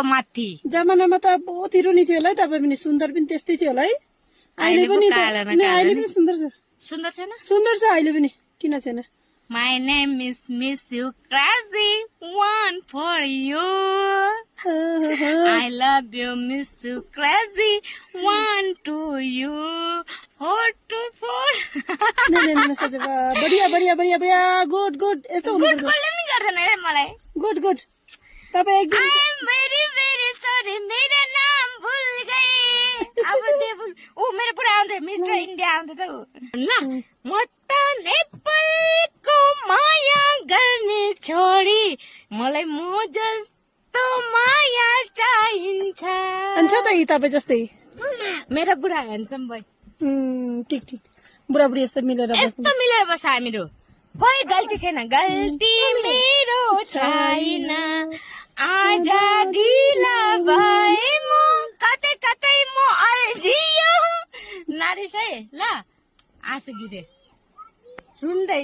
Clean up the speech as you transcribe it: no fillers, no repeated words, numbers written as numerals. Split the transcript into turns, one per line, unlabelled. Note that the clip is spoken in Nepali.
माथि
जमानामा त बहुत हिरोनी थियो होला है, तपाईँ पनि सुन्दर पनि त्यस्तै थियो होला है। अहिले पनि अहिले पनि सुन्दर छ,
सुन्दर छैन?
सुन्दर छ अहिले पनि, किन छैन?
My name is Miss You Crazy One for you. I love you, Miss You Crazy One to you. 4 to 4.
नहीं सच बढ़िया बढ़िया बढ़िया बढ़िया गुड गुड यस्तो हुनुपर्छ।
गुड बोल्न नि गर्दैन रे मलाई।
गुड गुड तपाईँ एकदम
I am very very sorry मेरो नाम भुल गए। अब दे भुल ओ मेरो पुरा आउँदै मिस्टर इन्डिया आउँदैछ ल म त नेपालको माया गर्ने छोरी मलाई म जस्तो माया चाहिन्छ।
हुन्छ त यी तपाईँ जस्तै
मेरो बुढा ह्यान्डसम बोय।
ठिक ठिक बुढाबुढी यस्तो मिलेर
बस्छ हामीहरू। कोही गल्ती छैन, गल्ती मेरो छैन। आजादीला भए म कतै कतै म अल्झियो। नारिस है ल आँसु गिरे रुन्दै